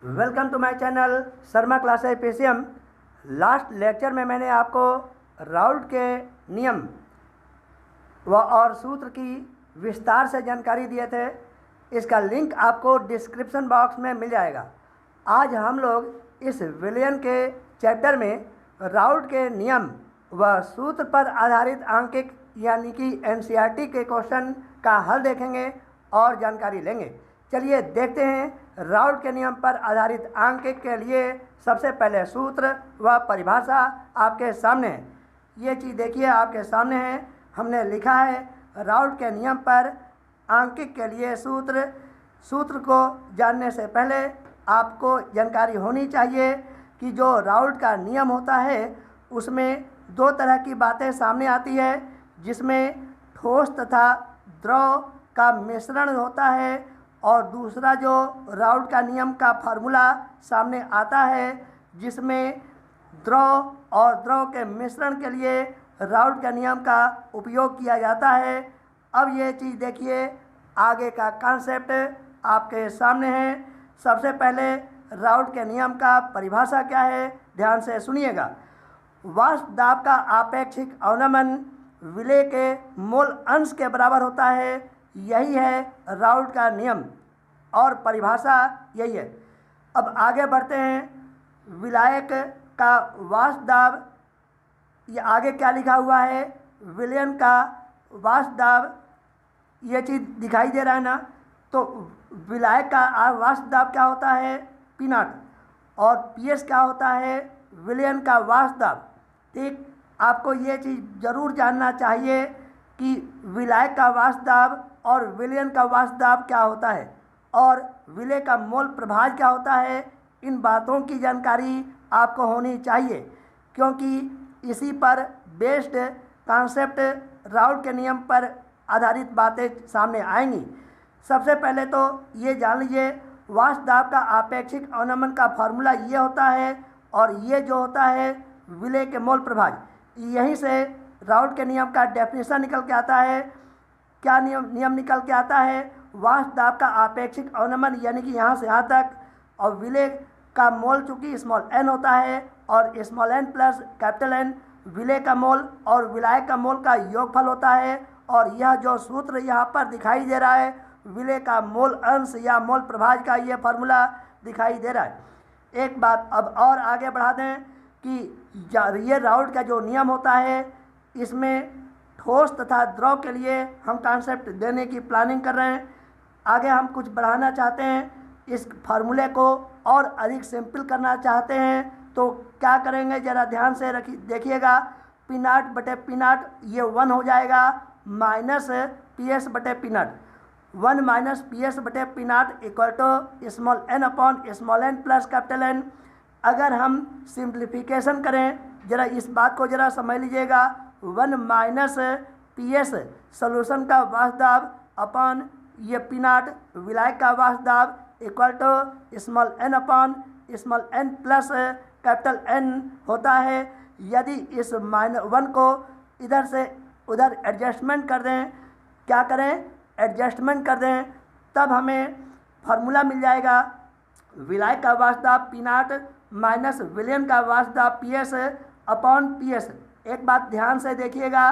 Welcome to my channel Sharma classes PCM. Last lecture में मैंने आपको राउल्ट के नियम और सूत्र की विस्तार से जानकारी दिए थे। इसका लिंक आपको डिस्क्रिप्शन बॉक्स में मिल जाएगा। आज हम लोग इस विलियन के चैप्टर में राउल्ट के नियम व सूत्र पर आधारित आंकिक यानी कि एनसीईआरटी के क्वेश्चन का हल देखेंगे और जानकारी लेंगे। चलिए देखते हैं राउल्ट के नियम पर आधारित आंकिक के लिए सबसे पहले सूत्र व परिभाषा आपके सामने है। ये चीज़ देखिए आपके सामने है। हमने लिखा है राउल्ट के नियम पर आंकिक के लिए सूत्र को जानने से पहले आपको जानकारी होनी चाहिए कि जो राउल्ट का नियम होता है उसमें दो तरह की बातें सामने आती है, जिसमें ठोस तथा द्रव का मिश्रण होता है और दूसरा जो राउल्ट का नियम का फार्मूला सामने आता है जिसमें द्रव और द्रव के मिश्रण के लिए राउल्ट का नियम का उपयोग किया जाता है। अब ये चीज़ देखिए, आगे का कॉन्सेप्ट आपके सामने है। सबसे पहले राउल्ट के नियम का परिभाषा क्या है, ध्यान से सुनिएगा। वाष्प दाब का आपेक्षिक अवनमन विलेय के मोल अंश के बराबर होता है। यही है राउल्ट का नियम और परिभाषा यही है। अब आगे बढ़ते हैं। विलायक का वाष्प दाब, ये आगे क्या लिखा हुआ है, विलयन का वाष्प दाब, ये चीज़ दिखाई दे रहा है ना। तो विलायक का वाष्प दाब क्या होता है, पी नॉट, और पीएस क्या होता है, विलयन का वाष्प दाब। ठीक, आपको ये चीज़ ज़रूर जानना चाहिए कि विलायक का वाष्प दाब और विलयन का वाष्प दाब क्या होता है और विलेय का मोल प्रभाज क्या होता है। इन बातों की जानकारी आपको होनी चाहिए, क्योंकि इसी पर बेस्ड कॉन्सेप्ट राउल्ट के नियम पर आधारित बातें सामने आएंगी। सबसे पहले तो ये जान लीजिए, वाष्प दाब का आपेक्षिक अवनमन का फार्मूला ये होता है और ये जो होता है विलेय के मोल प्रभाज। यहीं से राउल्ट के नियम का डेफिनेशन निकल के आता है। क्या नियम निकल के आता है, वाष्प दाब का आपेक्षिक अवनमन यानी कि यहाँ से यहाँ तक, और विलेय का मोल चूँकि स्मॉल एन होता है और small N plus capital N विलेय का मोल और विलायक का मोल का योगफल होता है। और यह जो सूत्र यहाँ पर दिखाई दे रहा है विलेय का मोल अंश या मोल प्रभाज का ये फार्मूला दिखाई दे रहा है। एक बात अब और आगे बढ़ा दें कि ये राउल्ट का जो नियम होता है इसमें ठोस तथा द्रव के लिए हम कॉन्सेप्ट देने की प्लानिंग कर रहे हैं। आगे हम कुछ बढ़ाना चाहते हैं, इस फार्मूले को और अधिक सिंपल करना चाहते हैं। तो क्या करेंगे, ज़रा ध्यान से देखिएगा। पी नॉट बटे पी नॉट ये 1 हो जाएगा, माइनस पी एस बटे P naught. 1 minus P S बटे P naught equal to small N upon small N plus capital N. अगर हम सिंप्लीफिकेशन करें, ज़रा इस बात को ज़रा समझ लीजिएगा। 1 माइनस पी एस सोल्यूशन का वाष्प दाब अपॉन ये पी नॉट विलायक का वाष्प दाब equal to small N upon small N plus capital N होता है। यदि इस -1 को इधर से उधर एडजस्टमेंट कर दें, क्या करें, एडजस्टमेंट कर दें, तब हमें फार्मूला मिल जाएगा विलायक का वाष्प दाब पी नॉट माइनस विलयन का वाष्प दाब P S upon P S. एक बात ध्यान से देखिएगा,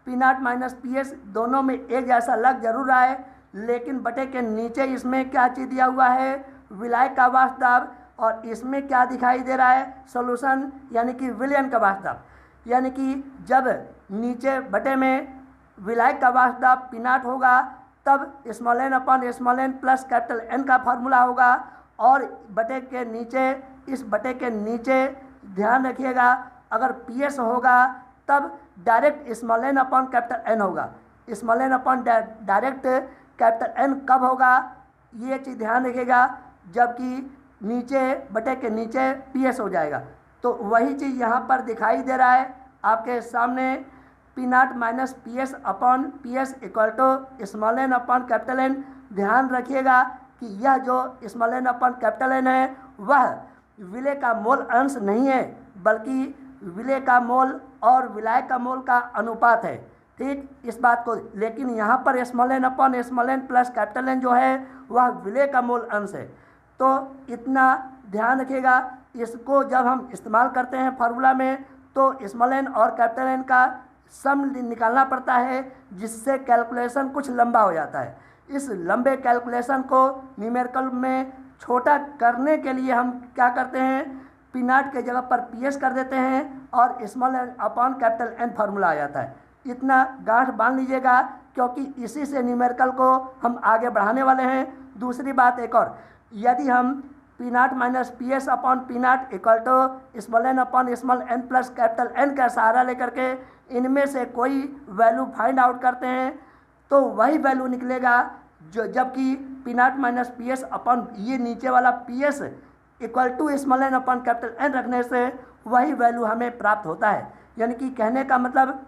P naught minus P S दोनों में एक जैसा लग जरूर रहा है, लेकिन बटे के नीचे इसमें क्या चीज़ दिया हुआ है, विलायक का वाष्प दाब, और इसमें क्या दिखाई दे रहा है, सॉल्यूशन यानी कि विलयन का वाष्प दाब। यानी कि जब नीचे बटे में विलायक का वाष्प दाब पी नॉट होगा तब small N upon small N plus capital N का फार्मूला होगा, और बटे के नीचे, इस बटे के नीचे ध्यान रखिएगा, अगर पी एस होगा तब direct small N upon capital N होगा। Small N upon direct capital N कब होगा, ये चीज़ ध्यान रखिएगा, जबकि नीचे बटे के नीचे पी एस हो जाएगा। तो वही चीज़ यहाँ पर दिखाई दे रहा है आपके सामने, P naught minus P S upon P S equal to small N upon capital N. ध्यान रखिएगा कि यह जो small N upon capital N है वह विलेय का मोल अंश नहीं है, बल्कि विलेय का मोल और विलायक का मोल का अनुपात है। ठीक, इस बात को, लेकिन यहाँ पर small N upon small N plus capital N जो है वह विलेय का मोल अंश है। तो इतना ध्यान रखिएगा। इसको जब हम इस्तेमाल करते हैं फार्मूला में तो स्मॉल एन और कैपिटल एन का सम निकालना पड़ता है, जिससे कैलकुलेशन कुछ लंबा हो जाता है। इस लंबे कैलकुलेशन को न्यूमेरिकल में छोटा करने के लिए हम क्या करते हैं, पी नॉट के जगह पर पी एस कर देते हैं और small N upon capital N formula आ जाता है। इतना गांठ बांध लीजिएगा, क्योंकि इसी से न्यूमेरिकल को हम आगे बढ़ाने वाले हैं। दूसरी बात एक और, यदि हम P naught minus P S upon P naught equal to small N upon small N plus capital N का सहारा लेकर के इनमें से कोई वैल्यू फाइंड आउट करते हैं तो वही वैल्यू निकलेगा जो, जबकि P naught minus P S upon ये नीचे वाला P S equal to small N upon capital N रखने से वही वैल्यू हमें प्राप्त होता है। यानी कि कहने का मतलब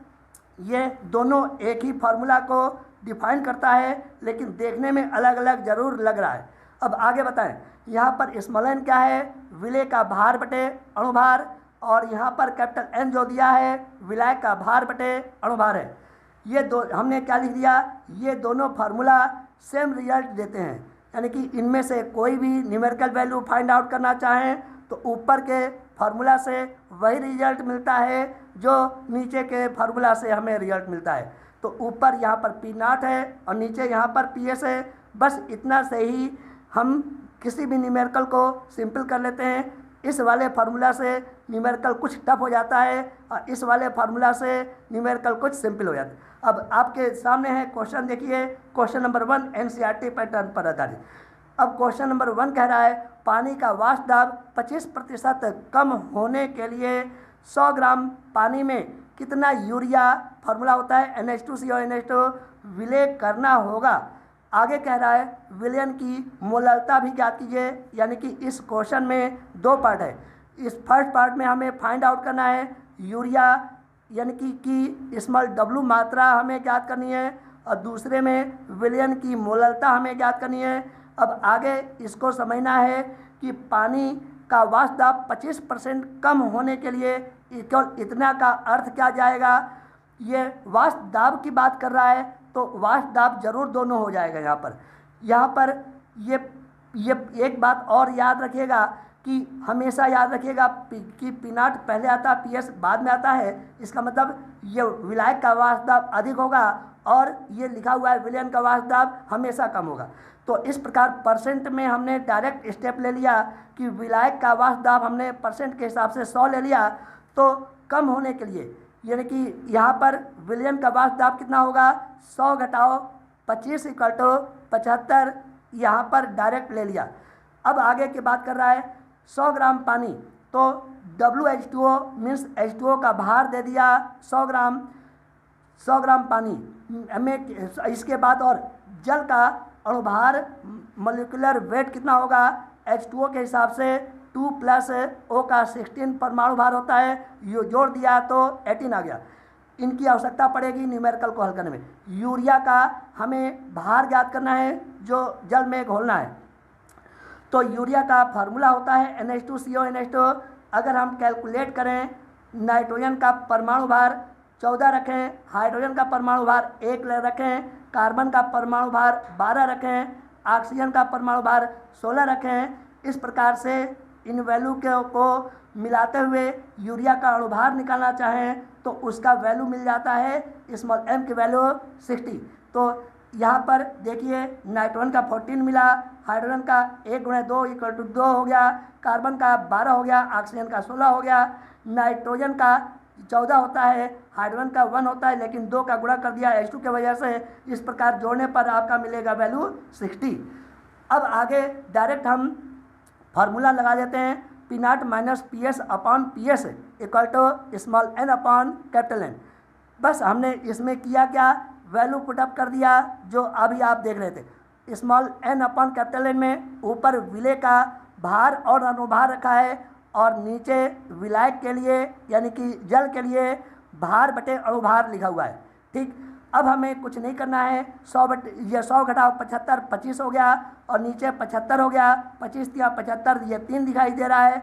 ये दोनों एक ही फार्मूला को डिफाइन करता है, लेकिन देखने में अलग अलग जरूर लग रहा है। अब आगे बताएं, यहाँ पर स्मॉल एन क्या है, विलय का भार बटे अणुभार, और यहाँ पर कैपिटल एन जो दिया है विलय का भार बटे अणुभार है। ये दो हमने क्या लिख दिया, ये दोनों फार्मूला सेम रिजल्ट देते हैं। यानी कि इनमें से कोई भी न्यूमेरिकल वैल्यू फाइंड आउट करना चाहें तो ऊपर के फार्मूला से वही रिजल्ट मिलता है जो नीचे के फार्मूला से हमें रिजल्ट मिलता है। तो ऊपर यहाँ पर पी नॉट है और नीचे यहाँ पर पी एस है। बस इतना से ही हम किसी भी न्यूमेरिकल को सिंपल कर लेते हैं। इस वाले फार्मूला से न्यूमेरिकल कुछ टफ हो जाता है और इस वाले फार्मूला से न्यूमेरिकल कुछ सिंपल हो जाता है। अब आपके सामने है क्वेश्चन, देखिए क्वेश्चन नंबर 1 एनसीईआरटी पैटर्न पर आधारित। अब क्वेश्चन नंबर 1 कह रहा है पानी का वाष्प दाब 25% कम होने के लिए 100 ग्राम पानी में कितना यूरिया, फार्मूला होता है NH2CO NH2, विलय करना होगा। आगे कह रहा है विलयन की मोललता भी ज्ञात कीजिए। यानी कि इस क्वेश्चन में दो पार्ट है। इस फर्स्ट पार्ट में हमें फाइंड आउट करना है यूरिया यानी कि स्मॉल W मात्रा हमें ज्ञात करनी है, और दूसरे में विलयन की मोललता हमें ज्ञात करनी है। अब आगे इसको समझना है कि पानी का वाष्प दाब 25% कम होने के लिए केवल इतना का अर्थ क्या जाएगा। ये वाष्प दाब की बात कर रहा है तो वाष्प दाब जरूर दोनों हो जाएगा। यहाँ पर ये एक बात और याद रखिएगा कि हमेशा याद रखिएगा कि पी नॉट पहले आता है, पी एस बाद में आता है। इसका मतलब ये विलायक का वाष्प दाब अधिक होगा और ये लिखा हुआ है विलयन का वाष्प दाब हमेशा कम होगा। तो इस प्रकार परसेंट में हमने डायरेक्ट स्टेप ले लिया कि विलायक का वाष्प दाब हमने परसेंट के हिसाब से 100 ले लिया। तो कम होने के लिए यानी कि यहाँ पर विलयन का वाष्प दाब कितना होगा, 100 घटाओ 25 इक्वल टू 75, यहाँ पर डायरेक्ट ले लिया। अब आगे की बात कर रहा है 100 ग्राम पानी, तो WH2O मीन्स H2O का भार दे दिया 100 ग्राम पानी हमें। इसके बाद और जल का अणुभार मॉलिक्यूलर वेट कितना होगा, H2O के हिसाब से 2 प्लस O का 16 परमाणु भार होता है, ये जोड़ दिया तो 18 आ गया। इनकी आवश्यकता पड़ेगी न्यूमेरिकल को हल करने में। यूरिया का हमें भार ज्ञात करना है जो जल में घोलना है। तो यूरिया का फार्मूला होता है NH2CO NH2। अगर हम कैलकुलेट करें, नाइट्रोजन का परमाणु भार 14 रखें, हाइड्रोजन का परमाणु भार 1 रखें, कार्बन का परमाणु भार 12 रखें, ऑक्सीजन का परमाणु भार 16 रखें। इस प्रकार से इन वैल्यू को मिलाते हुए यूरिया का अणुभार निकालना चाहें तो उसका वैल्यू मिल जाता है स्मॉल m की वैल्यू 60। तो यहाँ पर देखिए नाइट्रोजन का 14 मिला, हाइड्रोजन का 1 × 2 = 2 हो गया, कार्बन का 12 हो गया, ऑक्सीजन का 16 हो गया। नाइट्रोजन का 14 होता है, हाइड्रोजन का 1 होता है, लेकिन 2 का गुणा कर दिया H2 की वजह से। इस प्रकार जोड़ने पर आपका मिलेगा वैल्यू 60। अब आगे डायरेक्ट हम फार्मूला लगा देते हैं P naught minus P S upon P S equal to small N upon capital N. बस हमने इसमें किया क्या, वैल्यू पुटअप कर दिया जो अभी आप देख रहे थे। Small N upon capital N में ऊपर विलय का भार और अणुभार रखा है और नीचे विलायक के लिए यानी कि जल के लिए भार बटे अणुभार लिखा हुआ है। ठीक, अब हमें कुछ नहीं करना है। 100 घटाओ 75 25 हो गया और नीचे 75 हो गया, 25 या 75 ये 3 दिखाई दे रहा है।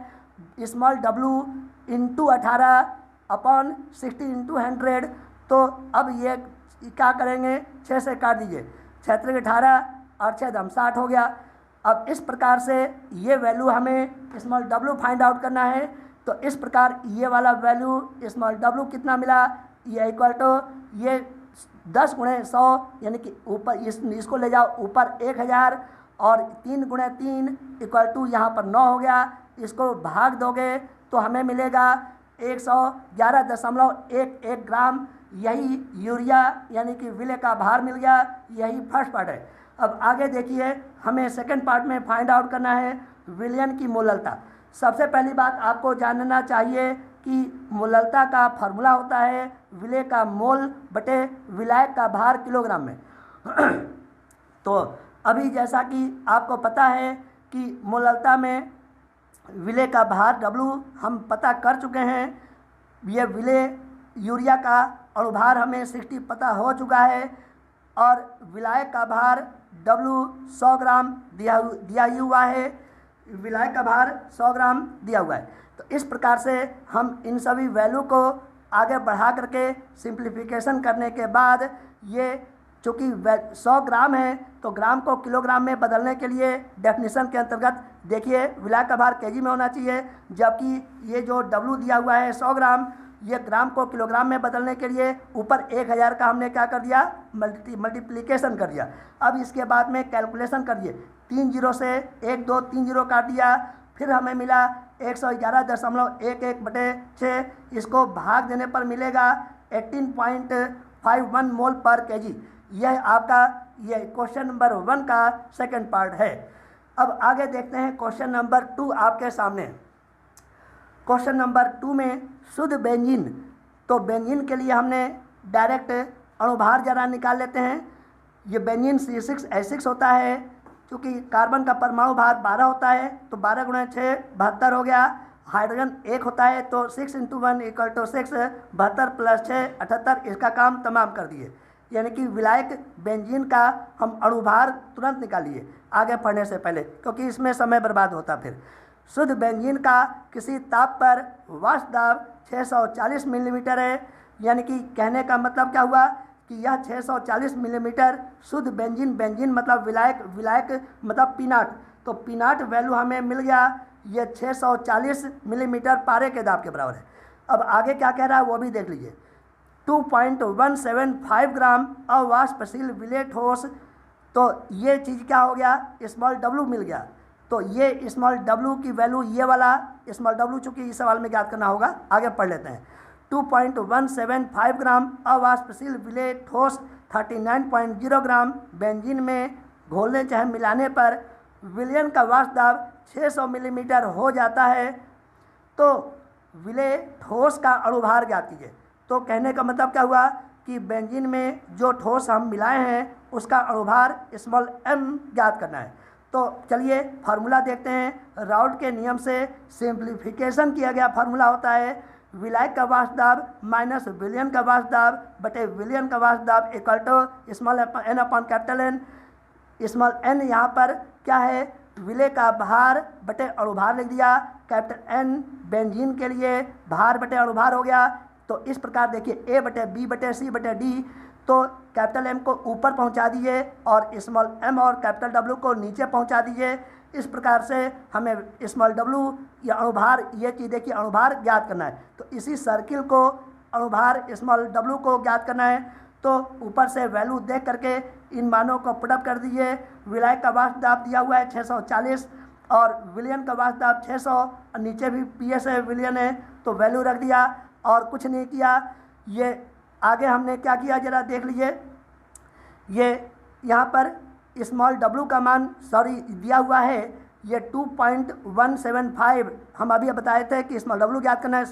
Small W × 18 upon 60 × 100। तो अब ये क्या करेंगे, 6 से काट दीजिए, 6 × 18 और 6 × 60 हो गया। अब इस प्रकार से ये वैल्यू हमें स्मॉल w फाइंड आउट करना है। तो इस प्रकार ये वाला वैल्यू स्मॉल w कितना मिला, ये इक्वल टू ये 10 गुणे 100 यानी कि ऊपर इसको ले जाओ ऊपर 1000 और 3 गुणे 3 इक्वल टू यहाँ पर 9 हो गया। इसको भाग दोगे तो हमें मिलेगा 111.11 ग्राम। यही यूरिया यानी कि विले का भार मिल गया। यही फर्स्ट पार्ट है। अब आगे देखिए, हमें सेकंड पार्ट में फाइंड आउट करना है विलयन की मोललता। सबसे पहली बात आपको जानना चाहिए कि मोललता का फार्मूला होता है विले का मोल बटे विलायक का भार किलोग्राम में। तो अभी जैसा कि आपको पता है कि मोललता में विले का भार W हम पता कर चुके हैं। ये विले यूरिया का अणुभार हमें 60 पता हो चुका है और विलायक का भार W 100 ग्राम दिया ही हुआ है। विलायक का भार 100 ग्राम दिया हुआ है। तो इस प्रकार से हम इन सभी वैल्यू को आगे बढ़ा करके सिंप्लीफिकेशन करने के बाद ये चूँकि 100 ग्राम है तो ग्राम को किलोग्राम में बदलने के लिए डेफिनेशन के अंतर्गत देखिए विलायक का भार केजी में होना चाहिए, जबकि ये जो W दिया हुआ है 100 ग्राम, ये ग्राम को किलोग्राम में बदलने के लिए ऊपर 1000 का हमने क्या कर दिया, मल्टीप्लिकेशन कर दिया। अब इसके बाद में कैलकुलेशन करिए, 3 जीरो से 1 2 3 जीरो काट दिया, फिर हमें मिला 111.11/6। इसको भाग देने पर मिलेगा 18.51 मोल पर केजी। यह आपका ये क्वेश्चन नंबर 1 का सेकंड पार्ट है। अब आगे देखते हैं क्वेश्चन नंबर 2 आपके सामने। क्वेश्चन नंबर 2 में शुद्ध बेंजीन, तो बेंजीन के लिए हमने डायरेक्ट अणुभार जरा निकाल लेते हैं। ये बेंजीन C6H6 होता है। क्योंकि कार्बन का परमाणु भार 12 होता है तो 12 गुणे 6 72 हो गया। हाइड्रोजन 1 होता है तो 6 × 1 = 6, 72 + 6 78। इसका काम तमाम कर दिए। यानी कि विलायक बेंजीन का हम अणुभार तुरंत निकालिए आगे पढ़ने से पहले, क्योंकि इसमें समय बर्बाद होता। फिर शुद्ध बेंजीन का किसी ताप पर वाष्प दाब 640 मिलीमीटर है। यानी कि कहने का मतलब क्या हुआ कि यह 640 मिलीमीटर शुद्ध बेंजीन मतलब विलायक मतलब पीनाट। तो पीनाट वैल्यू हमें मिल गया, ये 640 मिलीमीटर पारे के दाब के बराबर है। अब आगे क्या कह रहा है वो भी देख लीजिए। 2.175 ग्राम अवाष्पशील विले ठोस, तो ये चीज़ क्या हो गया, स्मॉल w मिल गया। तो ये स्मॉल w की वैल्यू, ये वाला स्मॉल w चूँकि इस सवाल में ज्ञात करना होगा, आगे पढ़ लेते हैं। 2.175 ग्राम अवाष्पशील विले ठोस 39.0 ग्राम बेंजीन में घोलने चाहे मिलाने पर विलयन का वाष्प दाब 600 मिलीमीटर हो जाता है। तो विले ठोस का अणुभार ज्ञात कीजिए। तो कहने का मतलब क्या हुआ कि बेंजीन में जो ठोस हम मिलाए हैं उसका अणुभार स्मॉल m ज्ञात करना है। तो चलिए फार्मूला देखते हैं। राउल्ट के नियम से सिंप्लीफिकेशन किया गया फार्मूला होता है विलायक का वाष्प दाब माइनस विलयन का वाष्प दाब बटे विलयन का वाष्प दाब equal to small n upon capital N। Small n यहाँ पर क्या है, विले का भार बटे अणुभार लिख दिया। कैपिटल N बेंजीन के लिए भार बटे अणुभार हो गया। तो इस प्रकार देखिए A बटे B बटे C बटे D, तो कैपिटल M को ऊपर पहुंचा दीजिए और स्मॉल m और कैपिटल W को नीचे पहुंचा दीजिए। इस प्रकार से हमें स्मॉल w या अणुभार, ये चीज़ देखिए अणुभार ज्ञात करना है। तो इसी सर्किल को अणुभार स्मॉल w को ज्ञात करना है। तो ऊपर से वैल्यू देख करके इन मानों को पुटअप कर दीजिए। विलायक का वाष्प दाब दिया हुआ है 640 और विलयन का वाष्प दाब 600, और नीचे भी PS है, विलयन है, तो वैल्यू रख दिया और कुछ नहीं किया। ये आगे हमने क्या किया जरा देख लीजिए। ये यहाँ पर स्मॉल w का मान दिया हुआ है, ये 2.175। हम अभी बताए थे कि स्मॉल w ज्ञात करना है।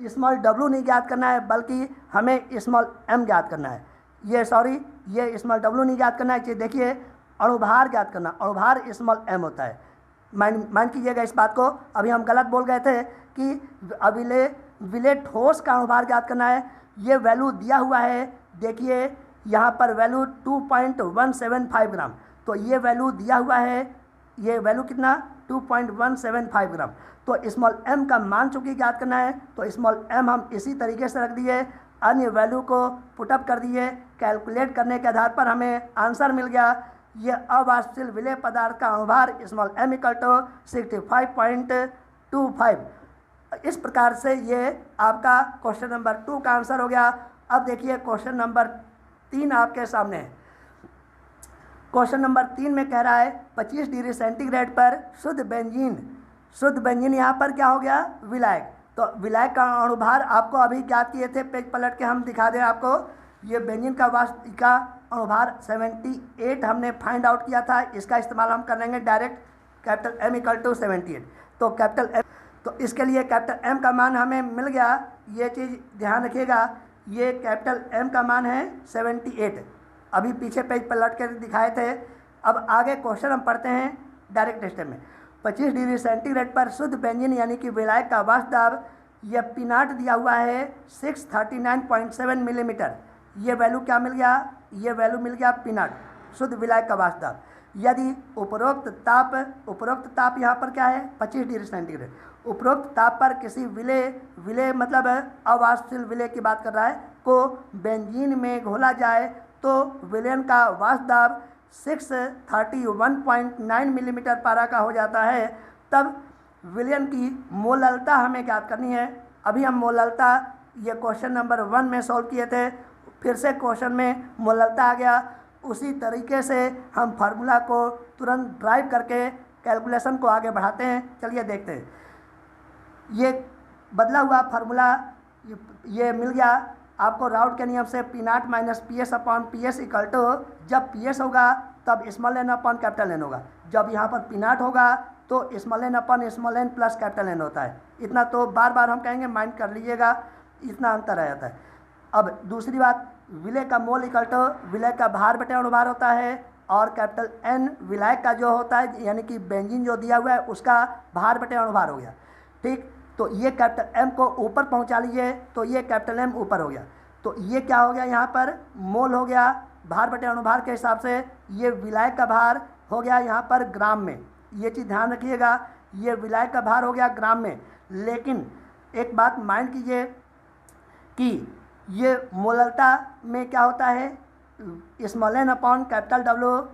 स्मॉल w नहीं ज्ञात करना है बल्कि हमें स्मॉल m ज्ञात करना है। ये स्मॉल w नहीं ज्ञात करना है, देखिए अणुभार ज्ञात करना, अणुभार स्मॉल m होता है। मान कीजिएगा इस बात को। अभी हम गलत बोल गए थे कि विले ठोस का अणुभार ज्ञात करना है। ये वैल्यू दिया हुआ है, देखिए यहाँ पर वैल्यू 2.175 ग्राम। तो ये वैल्यू दिया हुआ है, ये वैल्यू कितना 2.175 ग्राम। तो स्मॉल m का मान चूँकि ज्ञात करना है तो स्मॉल m हम इसी तरीके से रख दिए, अन्य वैल्यू को पुटअप कर दिए। कैलकुलेट करने के आधार पर हमें आंसर मिल गया। ये अवाष्पशील विलेय पदार्थ का अणुभार स्मॉल m इक्वल टू 65.25। इस प्रकार से ये आपका क्वेश्चन नंबर 2 का आंसर हो गया। अब देखिए क्वेश्चन नंबर 3 आपके सामने है। क्वेश्चन नंबर 3 में कह रहा है 25 डिग्री सेंटीग्रेड पर शुद्ध बेंजीन यहाँ पर क्या हो गया, विलायक। तो विलायक का अणुभार आपको अभी ज्ञात किए थे, पेज पलट के हम दिखा दें आपको। ये बेंजीन का वाष्प का अणुभार 78 हमने फाइंड आउट किया था। इसका इस्तेमाल हम कर लेंगे direct, capital M equal to 78। तो कैपिटल M, तो इसके लिए कैपिटल M का मान हमें मिल गया। ये चीज़ ध्यान रखिएगा, ये कैपिटल M का मान है 78। अभी पीछे पेज पलट कर दिखाए थे। अब आगे क्वेश्चन हम पढ़ते हैं डायरेक्ट स्टेप में। 25 डिग्री सेंटीग्रेड पर शुद्ध बेंजीन यानी कि विलायक का वाष्प दाब, यह P0 दिया हुआ है 639.7 मिलीमीटर। ये वैल्यू क्या मिल गया, ये वैल्यू मिल गया P0 शुद्ध विलायक का वाष्प दाब। यदि उपरोक्त ताप यहाँ पर क्या है 25 डिग्री सेंटीग्रेड, उपरोक्त ताप पर किसी विलेय मतलब अवाष्पशील विलेय की बात कर रहा है, को बेंजीन में घोला जाए तो विलयन का वाष्प दाब 631.9 मिलीमीटर पारा का हो जाता है। तब विलयन की मोललता हमें ज्ञात करनी है। अभी हम मोललता ये क्वेश्चन नंबर 1 में सॉल्व किए थे, फिर से क्वेश्चन में मोललता आ गया। उसी तरीके से हम फार्मूला को तुरंत ड्राइव करके कैलकुलेशन को आगे बढ़ाते हैं। चलिए देखते हैं। ये बदला हुआ फार्मूला ये मिल गया आपको राउट के नियम से P0 minus PS upon PS equal to, जब PS होगा तब small n upon capital N होगा। जब यहाँ पर P0 होगा तो small n upon small n plus capital N होता है। इतना तो बार बार हम कहेंगे, माइंड कर लीजिएगा, इतना अंतर आ जाता है। अब दूसरी बात, विलय का मोल इक्वल टू विलय का भार बटे अणुभार होता है, और कैपिटल N विलायक का जो होता है यानी कि बेंजीन जो दिया हुआ है उसका भार बटे अणुभार हो गया। ठीक, तो ये कैपिटल M को ऊपर पहुंचा लीजिए, तो ये कैपिटल M ऊपर हो गया। तो ये क्या हो गया, यहाँ पर मोल हो गया भार बटे अणुभार के हिसाब से। ये विलायक का भार हो गया यहाँ पर ग्राम में, ये चीज़ ध्यान रखिएगा, ये विलायक का भार हो गया ग्राम में। लेकिन एक बात माइंड कीजिए कि ये मोललता में क्या होता है, small n upon capital W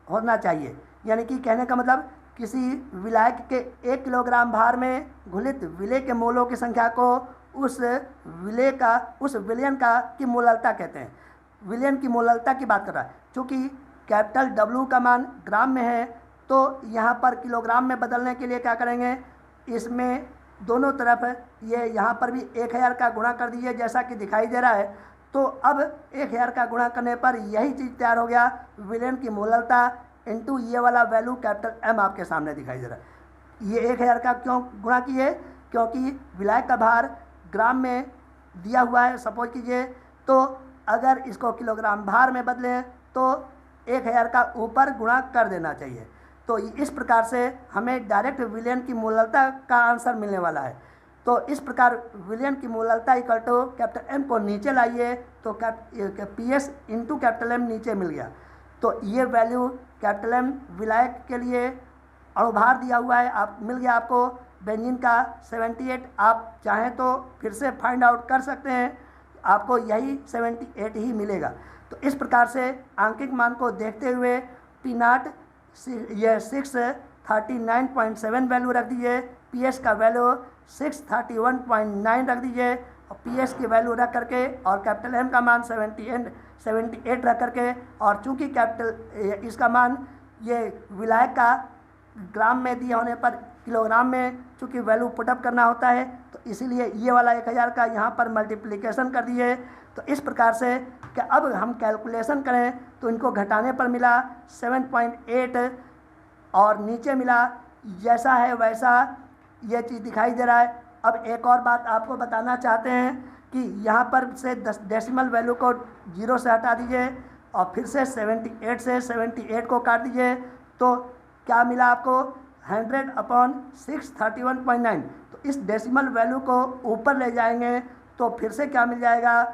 होना चाहिए। यानी कि कहने का मतलब किसी विलायक के 1 किलोग्राम भार में घुलित विलेय के मोलों की संख्या को उस विलयन का की मोललता कहते हैं। विलयन की मोललता की बात कर रहा है। चूँकि कैपिटल W का मान ग्राम में है, तो यहाँ पर किलोग्राम में बदलने के लिए क्या करेंगे, इसमें दोनों तरफ ये यहाँ पर भी 1000 का गुणा कर दीजिए जैसा कि दिखाई दे रहा है। तो अब 1000 का गुणा करने पर यही चीज़ तैयार हो गया, विलयन की मोललता इनटू ये वाला वैल्यू कैपिटल M आपके सामने दिखाई दे रहा है। ये 1000 का क्यों गुणा किए, क्योंकि विलायक का भार ग्राम में दिया हुआ है सपोज कीजिए, तो अगर इसको किलोग्राम भार में बदलें तो 1000 का ऊपर गुणा कर देना चाहिए। तो इस प्रकार से हमें डायरेक्ट विलयन की मोललता का आंसर मिलने वाला है। तो इस प्रकार विलयन की मोललता इक्वल टू कैपिटल M को नीचे लाइए तो PS इंटू कैपिटल M नीचे मिल गया। तो ये वैल्यू कैपिटल M विलायक के लिए अणुभार दिया हुआ है, आप मिल गया आपको बेंजीन का 78। आप चाहें तो फिर से फाइंड आउट कर सकते हैं, आपको यही 78 ही मिलेगा। तो इस प्रकार से आंकिक मान को देखते हुए P0 यह 639.7 वैल्यू रख दीजिए, PS का वैल्यू 631.9 रख दीजिए, और PS की वैल्यू रख करके और कैपिटल M का मान 78 रख करके, और चूंकि कैपिटल इसका मान ये विलायक का ग्राम में दिए होने पर किलोग्राम में चूंकि वैल्यू पुटअप करना होता है, तो इसीलिए ये वाला 1000 का यहाँ पर मल्टीप्लिकेशन कर दिए। तो इस प्रकार से कि अब हम कैलकुलेशन करें तो इनको घटाने पर मिला 7.8 और नीचे मिला जैसा है वैसा ये चीज़ दिखाई दे रहा है। अब एक और बात आपको बताना चाहते हैं कि यहाँ पर से 10 डेसिमल वैल्यू को 0 से हटा दीजिए और फिर से 78 से 78 को काट दीजिए, तो क्या मिला आपको 100/631.9। तो इस डेसिमल वैल्यू को ऊपर ले जाएंगे तो फिर से क्या मिल जाएगा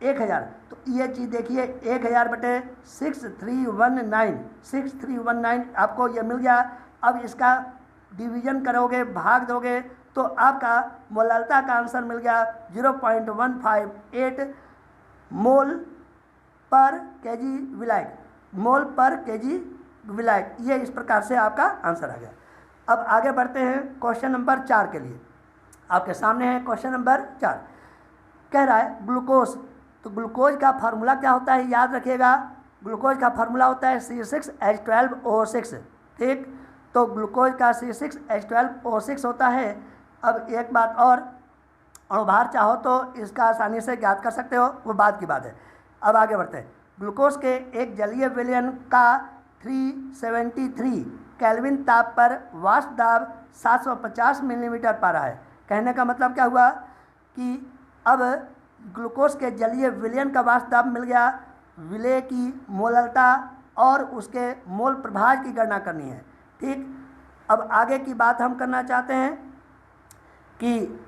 1000। तो ये चीज़ देखिए 1000/6319 आपको ये मिल गया। अब इसका डिवीजन करोगे, भाग दोगे, तो आपका मोललता का आंसर मिल गया 0.158 मोल पर केजी विलायक। मोल पर केजी विलायक। ये इस प्रकार से आपका आंसर आ गया। अब आगे बढ़ते हैं क्वेश्चन नंबर 4 के लिए। आपके सामने है क्वेश्चन नंबर 4। कह रहा है ग्लूकोज। तो ग्लूकोज का फार्मूला क्या होता है, याद रखिएगा। ग्लूकोज का फार्मूला होता है C6H12O6। ठीक, तो ग्लूकोज का C6H12O6 होता है। अब एक बात और, अणुभार चाहो तो इसका आसानी से ज्ञात कर सकते हो, वो बाद की बात है। अब आगे बढ़ते हैं। ग्लूकोज के एक जलीय विलयन का 373 केल्विन ताप पर वाष्प दाब 750 मिलीमीटर पा रहा है। कहने का मतलब क्या हुआ कि अब ग्लूकोज के जलीय विलयन का वाष्प दाब मिल गया, विलय की मोललता और उसके मोल प्रभाज की गणना करनी है। ठीक, अब आगे की बात हम करना चाहते हैं कि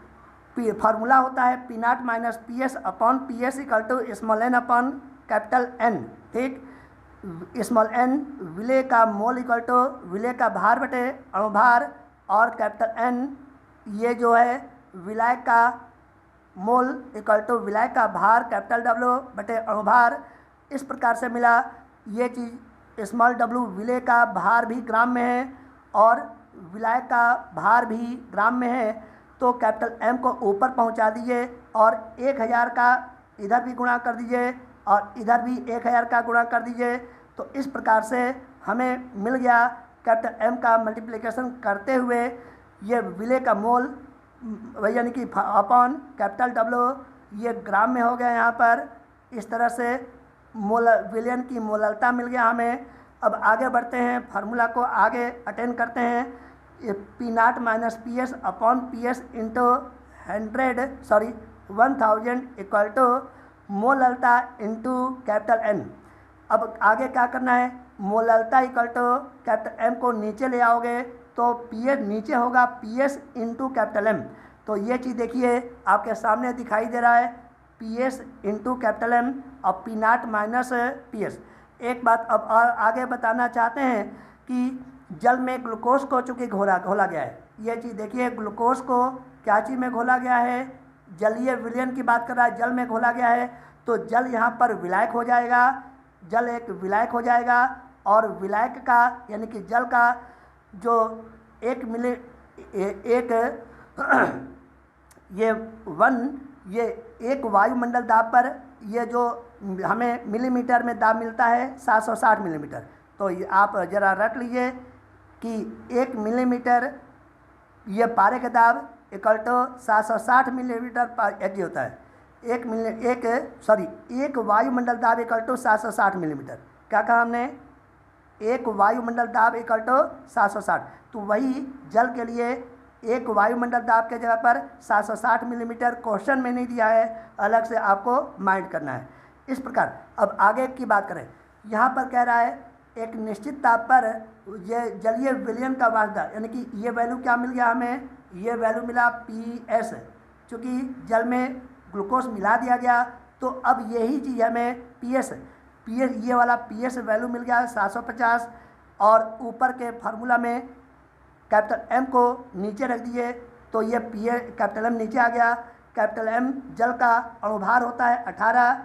फार्मूला होता है P0 minus PS upon PS equal to small n upon capital N। ठीक, स्मॉल n विलय का मोल इक्वल टू विलय का भार बटे अणुभार, और कैपिटल N ये जो है विलायक का मोल इक्वल टू विलायक का भार कैपिटल W बटे अणुभार। इस प्रकार से मिला। ये चीज़ स्मॉल w विलय का भार भी ग्राम में है और विलायक का भार भी ग्राम में है, तो कैपिटल M को ऊपर पहुंचा दीजिए और 1000 का इधर भी गुणा कर दीजिए और इधर भी 1000 का गुणा कर दीजिए। तो इस प्रकार से हमें मिल गया कैपिटल M का मल्टीप्लिकेशन करते हुए ये विलय का मोल यानी कि अपॉन कैपिटल W, ये ग्राम में हो गया यहाँ पर। इस तरह से मोल विलयन की मोललता मिल गया हमें। अब आगे बढ़ते हैं, फार्मूला को आगे अटेंड करते हैं। P0 minus PS upon PS into 1000 equal to मोललता इंटू कैपिटल N। अब आगे क्या करना है, मोललता इक्वल टू कैपिटल M को नीचे ले आओगे तो PS नीचे होगा PS इंटू कैपिटल M। तो ये चीज़ देखिए आपके सामने दिखाई दे रहा है, PS इंटू कैपिटल M और P0 माइनस PS। एक बात अब और आगे बताना चाहते हैं कि जल में ग्लूकोज को चूँकि घोला गया है। ये चीज़ देखिए, ग्लूकोज को क्या चीज़ में घोला गया है, जलीय विलयन की बात कर रहा है, जल में घोला गया है। तो जल यहाँ पर विलायक हो जाएगा, जल एक विलायक हो जाएगा और विलायक का यानी कि जल का जो ये एक वायुमंडल दाब पर ये जो हमें मिलीमीटर में दाब मिलता है 760 मिलीमीटर। तो ये आप ज़रा रट लीजिए कि 1 मिलीमीटर ये पारे का दाब इक्वल टू 760 मिलीमीटर पर एच होता है। एक वायुमंडल दाब इक्वल टू 760 मिलीमीटर। क्या कहा हमने, एक वायुमंडल दाब इक्वल टू 760। तो वही जल के लिए एक वायुमंडल दाब के जगह पर 760 मिलीमीटर क्वेश्चन में नहीं दिया है, अलग से आपको माइंड करना है। इस प्रकार अब आगे की बात करें, यहाँ पर कह रहा है एक निश्चित ताप पर ये जलीय विलयन का वास्ता यानी कि ये वैल्यू क्या मिल गया हमें, ये वैल्यू मिला PS। चूँकि जल में ग्लूकोज मिला दिया गया तो अब यही चीज़ हमें PS ये वाला PS वैल्यू मिल गया 750 और ऊपर के फार्मूला में कैपिटल M को नीचे रख दिए तो ये कैपिटल M नीचे आ गया। कैपिटल M जल का अणुभार होता है 18।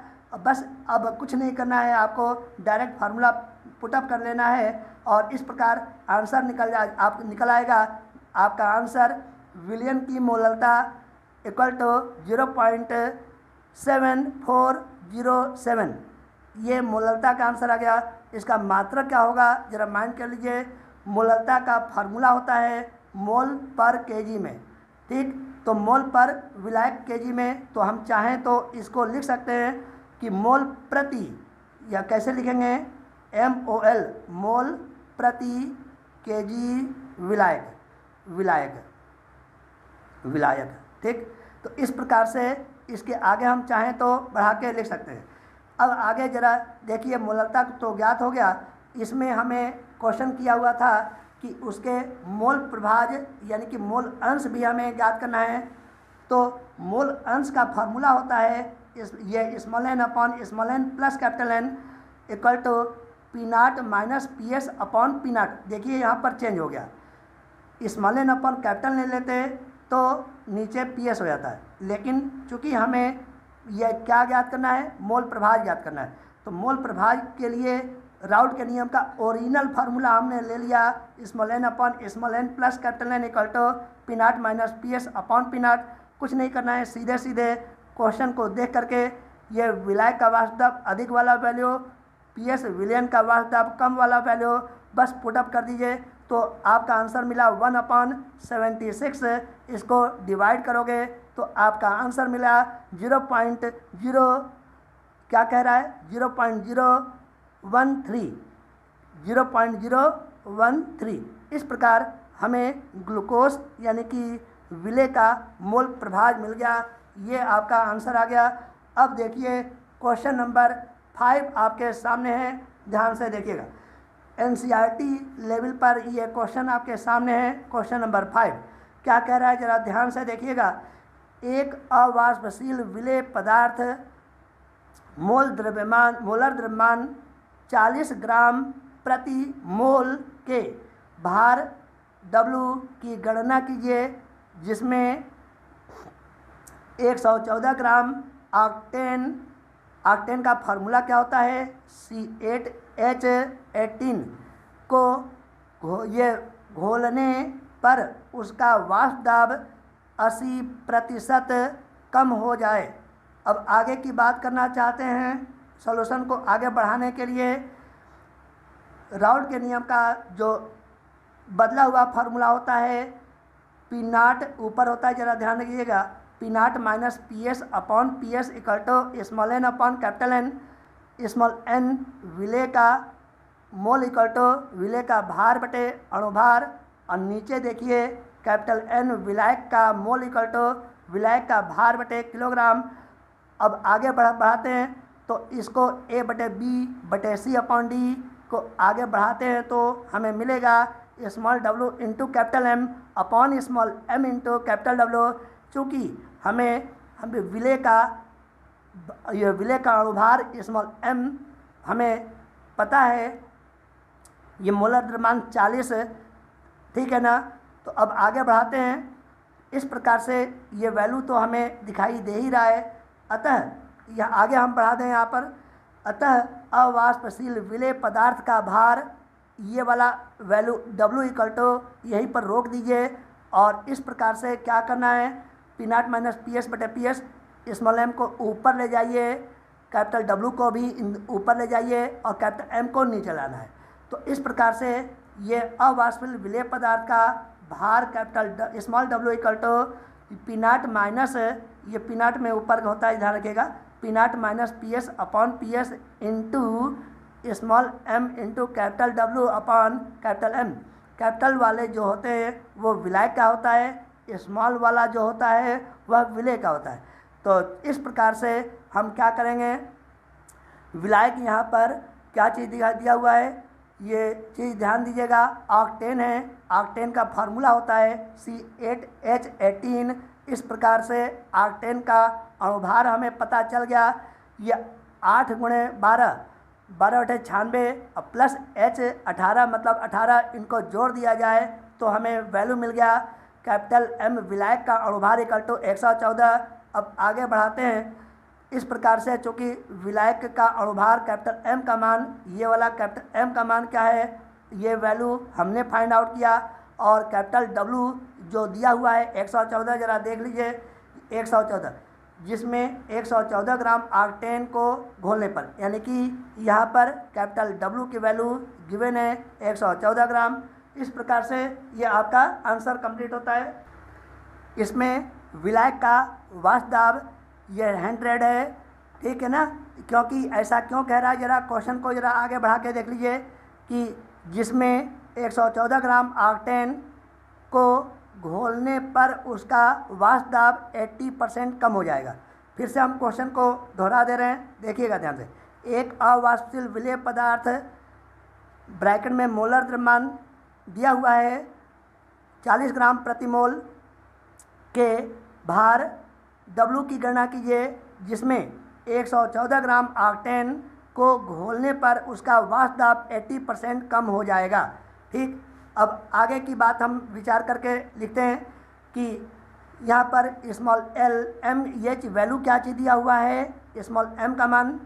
बस अब कुछ नहीं करना है, आपको डायरेक्ट फार्मूला पुटअप कर लेना है और इस प्रकार आंसर निकल आएगा। आपका आंसर विलयन की मोललता इक्वल टू 0.7407, ये मोललता का आंसर आ गया। इसका मात्रक क्या होगा जरा माइंड कर लीजिए। मोललता का फार्मूला होता है मोल पर केजी में। ठीक, तो मोल पर विलायक केजी में, तो हम चाहें तो इसको लिख सकते हैं कि मोल प्रति, या कैसे लिखेंगे, MOL मोल प्रति केजी विलायक। ठीक, तो इस प्रकार से इसके आगे हम चाहें तो बढ़ा के लिख सकते हैं। अब आगे जरा देखिए, मोललता तो ज्ञात हो गया, इसमें हमें क्वेश्चन किया हुआ था कि उसके मोल प्रभाज यानी कि मोल अंश भी हमें ज्ञात करना है। तो मोल अंश का फार्मूला होता है ये small n upon small n plus capital N equal to P0 minus PS upon P0। देखिए यहाँ पर चेंज हो गया, स्मॉल n अपॉन कैपिटल ले लेते तो नीचे PS हो जाता है, लेकिन चूँकि हमें यह क्या ज्ञात करना है, मोल प्रभाज ज्ञात करना है। तो मोल प्रभाज के लिए राउल्ट के नियम का ओरिजिनल फार्मूला हमने ले लिया, small N upon small N plus capital N equal to P naught minus P S upon P naught. कुछ नहीं करना है, सीधे सीधे क्वेश्चन को देख करके ये विलायक का वास्तव अधिक वाला वैल्यू, पी एस विलियन का वास्तव कम वाला वैल्यू बस पुटअप कर दीजिए तो आपका आंसर मिला 1/76। इसको डिवाइड करोगे तो आपका आंसर मिला 0.0 क्या कह रहा है 0.013। इस प्रकार हमें ग्लूकोज यानी कि विले का मोल प्रभाव मिल गया। ये आपका आंसर आ गया। अब देखिए क्वेश्चन नंबर 5 आपके सामने है, ध्यान से देखिएगा। एनसीईआरटी लेवल पर ये क्वेश्चन आपके सामने है। क्वेश्चन नंबर 5 क्या कह रहा है, जरा ध्यान से देखिएगा। एक अवाष्पशील विलेय पदार्थ मोलर द्रव्यमान 40 ग्राम प्रति मोल के भार W की गणना कीजिए, जिसमें 114 ग्राम ऑक्टेन का फार्मूला क्या होता है C8H18 को ये घोलने पर उसका वाष्प दाब 80% कम हो जाए। अब आगे की बात करना चाहते हैं। सॉल्यूशन को आगे बढ़ाने के लिए राउल्ट के नियम का जो बदला हुआ फार्मूला होता है, पी नॉट ऊपर होता है, जरा ध्यान रखिएगा, P naught minus P S upon P S equal to small N upon capital N. Small N विलेय का मोल इक्वल टू विलेय का भार बटे अणुभार, और नीचे देखिए कैपिटल एन विलायक का मोल इक्वल टू विलायक का भार बटे किलोग्राम। अब आगे बढ़ाते हैं तो इसको ए बटे बी बटे सी अपॉन डी को आगे बढ़ाते हैं तो हमें मिलेगा small W into capital M upon small M into capital W. चूँकि हमें विलेय का अणुभार स्मॉल एम हमें पता है, ये मोलर द्रव्यमान 40, ठीक है ना। तो अब आगे बढ़ाते हैं। इस प्रकार से ये वैल्यू तो हमें दिखाई दे ही रहा है। अतः यह आगे हम बढ़ा दें यहाँ पर। अतः अवाष्पशील विलेय पदार्थ का भार, ये वाला वैल्यू W इक्वल टू यहीं पर रोक दीजिए, और इस प्रकार से क्या करना है, P naught minus P S बटे पी एस, स्मॉल एम को ऊपर ले जाइए, कैपिटल W को भी ऊपर ले जाइए और कैपिटल M को नीचे लाना है। तो इस प्रकार से ये अवाष्पशील विलेय पदार्थ का भार capital small W equal to P naught minus, ये पी नॉट में ऊपर होता है, ध्यान रखिएगा, P naught minus P S upon P S into small M into capital W upon capital M। Capital वाले जो होते हैं वो विलायक का होता है, स्मॉल वाला जो होता है वह विलेय का होता है। तो इस प्रकार से हम क्या करेंगे, विलायक यहाँ पर क्या चीज़ दिया हुआ है, ये चीज़ ध्यान दीजिएगा, ऑक्टेन है। ऑक्टेन का फार्मूला होता है C8H18। इस प्रकार से ऑक्टेन का अणुभार हमें पता चल गया। ये 8 × 12 12/96 और प्लस H18 मतलब 18, इनको जोड़ दिया जाए तो हमें वैल्यू मिल गया कैपिटल M विलायक का अणुभार इक्वल टू 114। अब आगे बढ़ाते हैं। इस प्रकार से चूँकि विलायक का अणुभार कैपिटल M का मान, ये वाला कैपिटल M का मान क्या है, ये वैल्यू हमने फाइंड आउट किया, और कैपिटल W जो दिया हुआ है 114, जरा देख लीजिए 114, जिसमें 114 ग्राम ऑक्टेन को घोलने पर, यानी कि यहाँ पर कैपिटल W की वैल्यू गिवन है 114 ग्राम। इस प्रकार से ये आपका आंसर कंप्लीट होता है। इसमें विलायक का वाष्प दाब ये 100 है, ठीक है ना। क्योंकि ऐसा क्यों कह रहा है, जरा क्वेश्चन को जरा आगे बढ़ा के देख लीजिए कि जिसमें 114 ग्राम ऑक्टेन को घोलने पर उसका वाष्प दाब 80% कम हो जाएगा। फिर से हम क्वेश्चन को दोहरा दे रहे हैं, देखिएगा ध्यान से। एक अवाष्पशील विलेय पदार्थ ब्रैकेट में मोलर द्रव्यमान दिया हुआ है 40 ग्राम प्रति मोल के भार W की गणना कीजिए, जिसमें 114 ग्राम ऑक्टेन को घोलने पर उसका वाष्प दाब 80% कम हो जाएगा, ठीक। अब आगे की बात हम विचार करके लिखते हैं कि यहाँ पर स्मॉल एल एम ये वैल्यू क्या चीज़ दिया हुआ है, स्मॉल एम का मान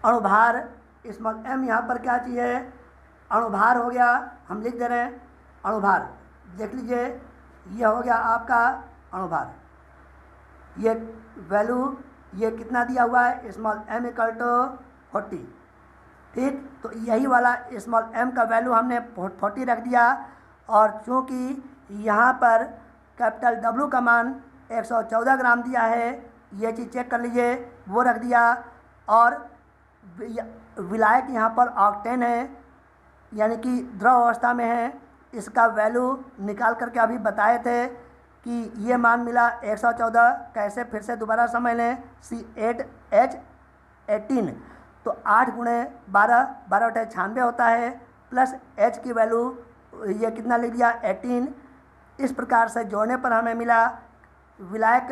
अणुभार स्मॉल m यहाँ पर क्या चीज़ है, अणुभार हो गया, हम लिख दे रहे हैं अणुभार। देख लीजिए ये हो गया आपका अणुभार। ये वैल्यू ये कितना दिया हुआ है, स्मॉल m इक्वल टू 40। ठीक, तो यही वाला स्मॉल m का वैल्यू हमने 40 रख दिया। और चूँकि यहाँ पर कैपिटल W का मान 114 ग्राम दिया है, ये चीज़ चेक कर लीजिए, वो रख दिया। और विलायक यहाँ पर ऑक्टेन है, यानी कि द्रव अवस्था में है। इसका वैल्यू निकाल करके अभी बताए थे कि ये मान मिला 114। कैसे, फिर से दोबारा समझ लें, C8H18 तो 8 गुणे 12, 12 बटे 96 होता है, प्लस H की वैल्यू ये कितना लिख दिया 18। इस प्रकार से जोड़ने पर हमें मिला विलायक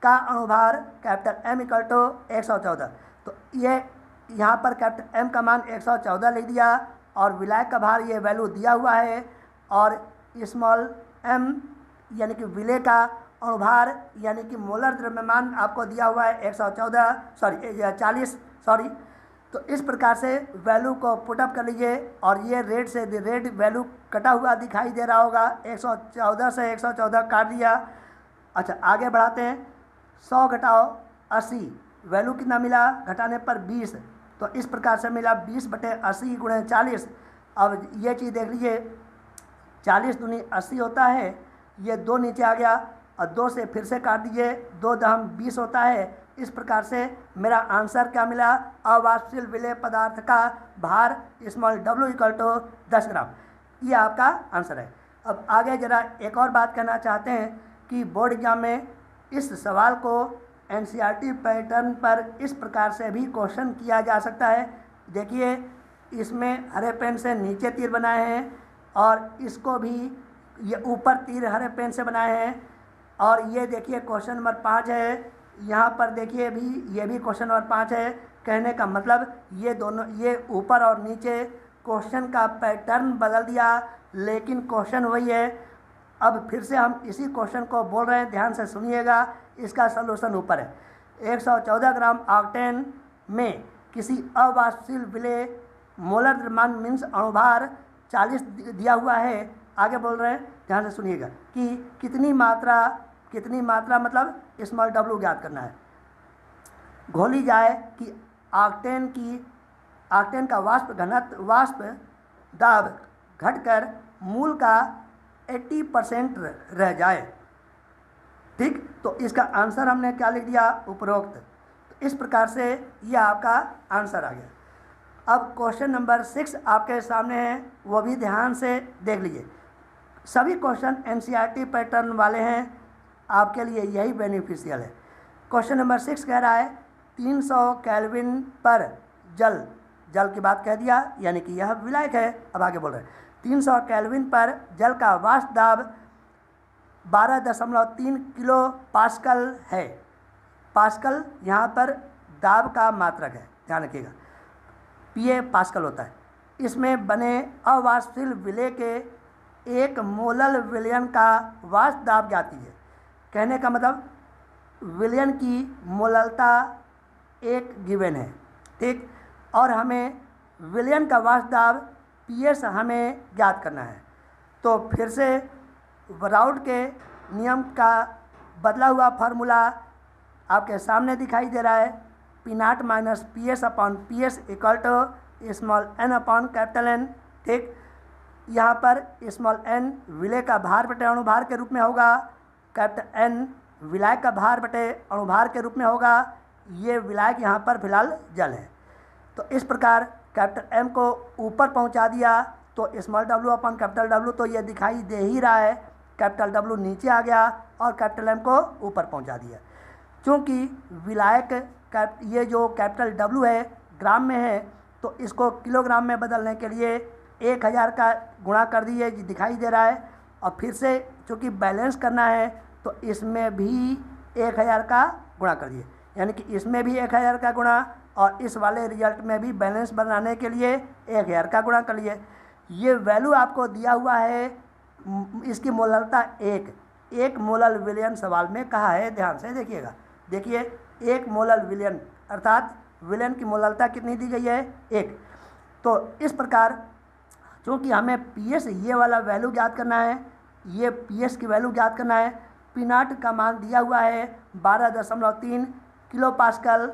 का अणुभार कैपिटल M इक्वल टू 114। तो ये यहाँ पर कैपिटल M का मान 114 लिख दिया और विलायक का भार ये वैल्यू दिया हुआ है। और स्मॉल m यानी कि विलेय का अणुभार यानी कि मोलर द्रव्यमान आपको दिया हुआ है 40। तो इस प्रकार से वैल्यू को पुटअप कर लीजिए और ये रेड से रेड वैल्यू कटा हुआ दिखाई दे रहा होगा। 114 से 114 काट दिया। अच्छा, आगे बढ़ाते हैं। 100 घटाओ 80, वैल्यू कितना मिला घटाने पर 20। तो इस प्रकार से मिला 20 बटे 80 गुणे 40। अब ये चीज़ देख लीजिए, 40 दूनी 80 होता है, ये 2 नीचे आ गया और 2 से फिर से काट दीजिए, 2 दहम 20 होता है। इस प्रकार से मेरा आंसर क्या मिला, अवाष्पशील विलेय पदार्थ का भार स्मॉल w इक्वल टू 10 ग्राम। ये आपका आंसर है। अब आगे जरा एक और बात कहना चाहते हैं कि बोर्ड एग्जाम में इस सवाल को NCERT पैटर्न पर इस प्रकार से भी क्वेश्चन किया जा सकता है। देखिए, इसमें हरे पेन से नीचे तीर बनाए हैं और इसको भी ये ऊपर तीर हरे पेन से बनाए हैं। और ये देखिए क्वेश्चन नंबर 5 है, यहाँ पर देखिए भी ये भी क्वेश्चन नंबर 5 है। कहने का मतलब ये दोनों, ये ऊपर और नीचे क्वेश्चन का पैटर्न बदल दिया, लेकिन क्वेश्चन वही है। अब फिर से हम इसी क्वेश्चन को बोल रहे हैं, ध्यान से सुनिएगा। इसका सलूशन ऊपर है। 114 ग्राम ऑक्टेन में किसी अवाष्पशील विलेय मोलर द्रव्यमान मीन्स अणुभार 40 दिया हुआ है। आगे बोल रहे हैं, ध्यान से सुनिएगा कि कितनी मात्रा मतलब स्मॉल w ज्ञात करना है। घोली जाए कि ऑक्टेन का वाष्प दाब घटकर मूल का 80% रह जाए। ठीक, तो इसका आंसर हमने क्या लिख दिया, उपरोक्त। तो इस प्रकार से यह आपका आंसर आ गया। अब क्वेश्चन नंबर 6 आपके सामने है, वो भी ध्यान से देख लीजिए। सभी क्वेश्चन NCERT पैटर्न वाले हैं, आपके लिए यही बेनिफिशियल है। क्वेश्चन नंबर 6 कह रहा है 300 केल्विन पर जल की बात कह दिया, यानी कि यह विलायक है। अब आगे बोल रहे हैं 300 केल्विन पर जल का वाष्प दाब 12.3 किलो पास्कल है। पास्कल यहाँ पर दाब का मात्रक है, ध्यान रखिएगा। PA पास्कल होता है। इसमें बने अवाष्पशील विलेय के 1 मोलल विलयन का वाष्प दाब ज्ञात कीजिए। कहने का मतलब विलयन की मोललता 1 गिवन है। ठीक, और हमें विलयन का वाष्प दाब PS हमें ज्ञात करना है। तो फिर से राउट के नियम का बदला हुआ फार्मूला आपके सामने दिखाई दे रहा है। P0 minus PS upon PS equal to small n upon capital N। ठीक, यहाँ पर स्मॉल n विलेय का भार बटे अणुभार के रूप में होगा, कैपिटल N विलायक का भार बटे अणुभार के रूप में होगा। ये विलायक यहाँ पर फिलहाल जल है। तो इस प्रकार कैपिटल M को ऊपर पहुँचा दिया तो small w upon capital W, तो ये दिखाई दे ही रहा है। कैपिटल W नीचे आ गया और कैपिटल M को ऊपर पहुँचा दिया। चूँकि विलायक ये जो कैपिटल W है ग्राम में है, तो इसको किलोग्राम में बदलने के लिए 1000 का गुणा कर दिए, दिखाई दे रहा है। और फिर से चूँकि बैलेंस करना है तो इसमें भी 1000 का गुणा कर दिए, यानी कि इसमें भी 1000 का गुणा और इस वाले रिजल्ट में भी बैलेंस बनाने के लिए 1000 का गुणा कर लिए। ये वैल्यू आपको दिया हुआ है, इसकी मोललता 1 मोलल विलयन सवाल में कहा है, ध्यान से देखिएगा। देखिए 1 मोलल विलयन अर्थात विलेन की मोललता कितनी दी गई है, 1। तो इस प्रकार चूँकि हमें पीएस ये वाला वैल्यू ज्ञात करना है, ये पीएस की वैल्यू ज्ञात करना है, पी नॉट का मान दिया हुआ है 12.3 किलो पास्कल,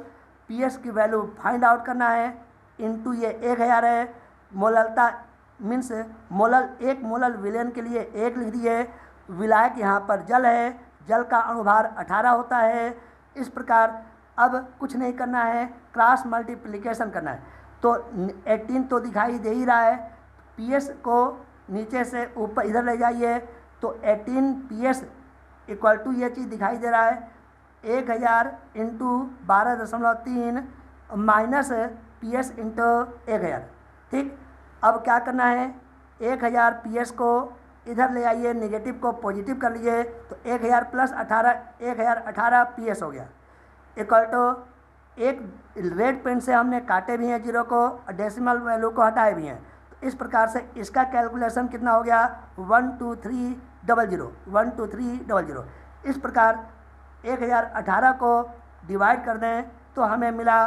पीएस की वैल्यू फाइंड आउट करना है, इनटू ये 1000 है, मोललता मीन्स मोलल, 1 मोलल विलेन के लिए 1 लिख दिए। विलायक यहाँ पर जल है, जल का अणुभार 18 होता है। इस प्रकार अब कुछ नहीं करना है, क्रॉस मल्टीप्लिकेशन करना है। तो 18 तो दिखाई दे ही रहा है, पीएस को नीचे से ऊपर इधर ले जाइए तो 18 पीएस इक्वल टू ये चीज़ दिखाई दे रहा है 1000 इंटू 12.3 माइनस पीएस इंटू 1000। ठीक, अब क्या करना है, 1000 पीएस को इधर ले आइए, नेगेटिव को पॉजिटिव कर लीजिए तो 1000 प्लस 18, 1018 पीएस हो गया, इक्वल टू एक रेड पेन से हमने काटे भी हैं जीरो को, डेसिमल वैल्यू को हटाए भी हैं। तो इस प्रकार से इसका कैलकुलेशन कितना हो गया, 12300, 12300। इस प्रकार 1018 को डिवाइड कर दें तो हमें मिला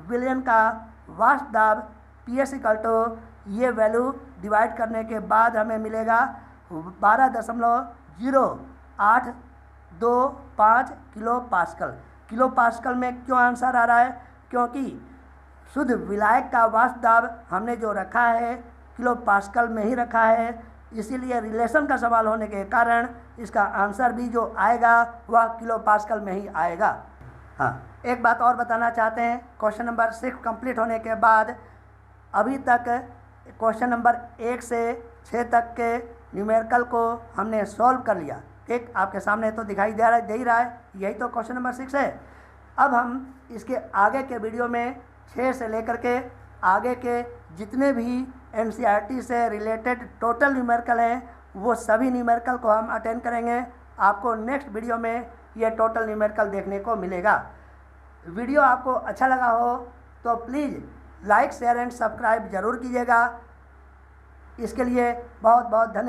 विलियन का वाष्प दाब पीएस इक्वल टू ये वैल्यू डिवाइड करने के बाद हमें मिलेगा 12.0825 किलो पास्कल। किलो पास्कल में क्यों आंसर आ रहा है, क्योंकि शुद्ध विलायक का वाष्प दाब हमने जो रखा है किलो पास्कल में ही रखा है, इसीलिए रिलेशन का सवाल होने के कारण इसका आंसर भी जो आएगा वह किलो पास्कल में ही आएगा। हाँ, एक बात और बताना चाहते हैं, क्वेश्चन नंबर 6 कंप्लीट होने के बाद अभी तक क्वेश्चन नंबर 1 से 6 तक के न्यूमेरिकल को हमने सॉल्व कर लिया। ठीक, आपके सामने तो दिखाई दे ही रहा है, यही तो क्वेश्चन नंबर 6 है। अब हम इसके आगे के वीडियो में 6 से लेकर के आगे के जितने भी एनसीईआरटी से रिलेटेड टोटल न्यूमेरिकल हैं वो सभी न्यूमेरिकल को हम अटेंड करेंगे। आपको नेक्स्ट वीडियो में ये टोटल न्यूमेरिकल देखने को मिलेगा। वीडियो आपको अच्छा लगा हो तो please like share and subscribe ज़रूर कीजिएगा। इसके लिए बहुत बहुत धन्यवाद।